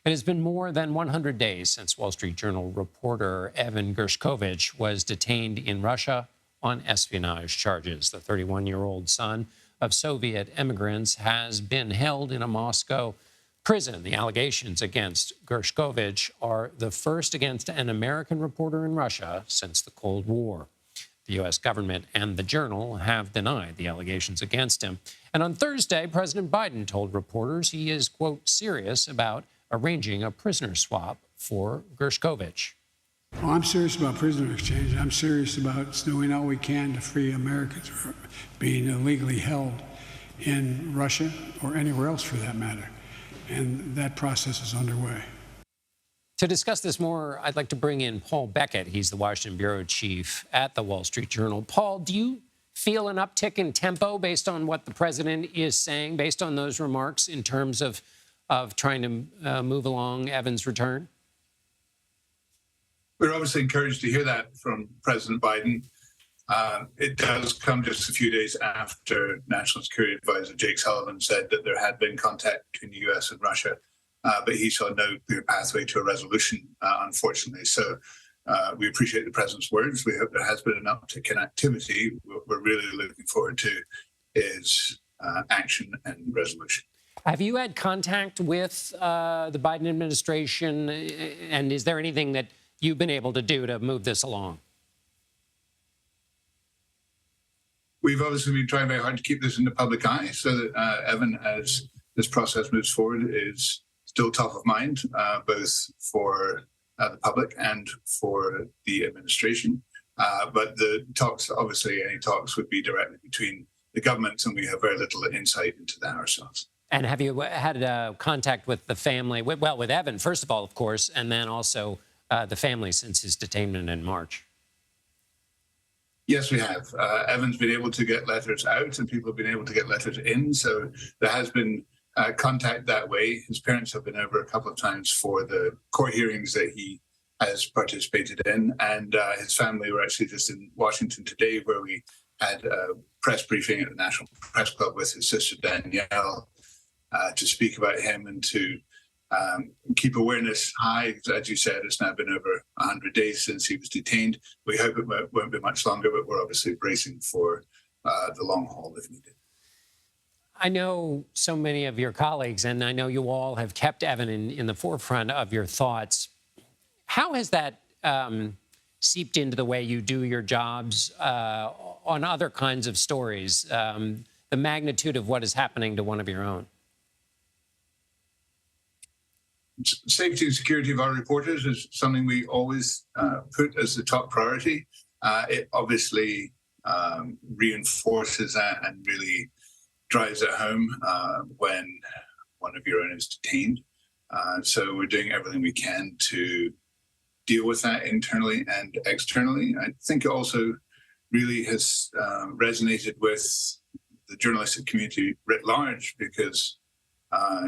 It has been more than 100 days since Wall Street Journal reporter Evan Gershkovich was detained in Russia on espionage charges. The 31-year-old son of Soviet immigrants has been held in a Moscow prison. The allegations against Gershkovich are the first against an American reporter in Russia since the Cold War. The U.S. government and the Journal have denied the allegations against him. And on Thursday, President Biden told reporters he is, quote, serious about arranging a prisoner swap for Gershkovich. Well, I'm serious about prisoner exchange. I'm serious about doing all we can to free Americans from being illegally held in Russia or anywhere else for that matter. And that process is underway. To discuss this more, I'd like to bring in Paul Beckett. He's the Washington bureau chief at the Wall Street Journal. Paul, do you feel an uptick in tempo based on what the president is saying, based on those remarks in terms of trying to move along Evan's return? We're obviously encouraged to hear that from President Biden. It does come just a few days after National Security Advisor Jake Sullivan said that there had been contact between the U.S. and Russia, but he saw no clear pathway to a resolution, unfortunately. So we appreciate the president's words. We hope there has been an uptick in activity. What we're really looking forward to is action and resolution. Have you had contact with the Biden administration, and is there anything that you've been able to do to move this along? We've obviously been trying very hard to keep this in the public eye so that Evan, as this process moves forward, is still top of mind, both for the public and for the administration. But the talks, obviously, any talks would be directly between the governments, and we have very little insight into that ourselves. And have you had contact with the family? Well, with Evan, first of all, of course, and then also the family since his detainment in March. Yes, we have. Evan's been able to get letters out and people have been able to get letters in. So there has been contact that way. His parents have been over a couple of times for the court hearings that he has participated in. And his family were actually just in Washington today, where we had a press briefing at the National Press Club with his sister Danielle to speak about him and to keep awareness high. As you said, it's now been over 100 days since he was detained. We hope it won't be much longer, but we're obviously bracing for the long haul if needed. I know so many of your colleagues, and I know you all have kept Evan in the forefront of your thoughts. How has that seeped into the way you do your jobs on other kinds of stories, the magnitude of what is happening to one of your own? Safety and security of our reporters is something we always put as the top priority. It obviously reinforces that and really drives it home when one of your own is detained. So we're doing everything we can to deal with that internally and externally. I think it also really has resonated with the journalistic community writ large, because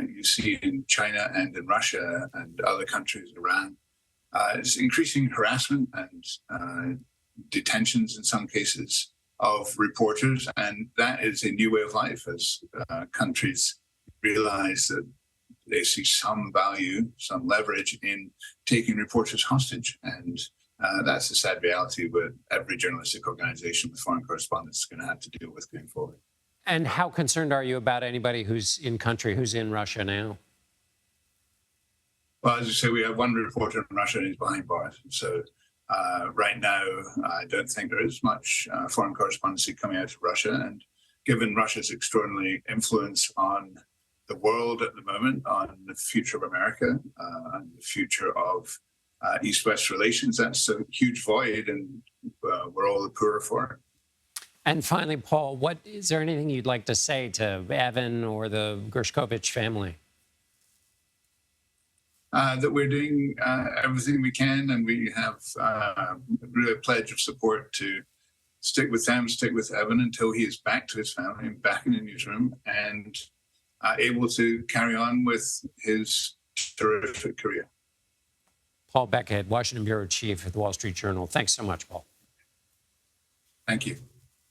you see in China and in Russia and other countries, Iran, it's increasing harassment and detentions in some cases of reporters. And that is a new way of life as countries realize that they see some value, some leverage in taking reporters hostage. And that's a sad reality that every journalistic organization with foreign correspondents is going to have to deal with going forward. And how concerned are you about anybody who's in country, who's in Russia now? Well, as you say, we have one reporter in Russia and he's behind bars. So right now, I don't think there is much foreign correspondency coming out of Russia. And given Russia's extraordinary influence on the world at the moment, on the future of America and the future of East-West relations, that's a huge void, and we're all the poorer for it. And finally, Paul, is there anything you'd like to say to Evan or the Gershkovich family? That we're doing everything we can, and we have really a pledge of support to stick with them, stick with Evan until he is back to his family and back in the newsroom and able to carry on with his terrific career. Paul Beckett, Washington bureau chief at the Wall Street Journal. Thanks so much, Paul. Thank you.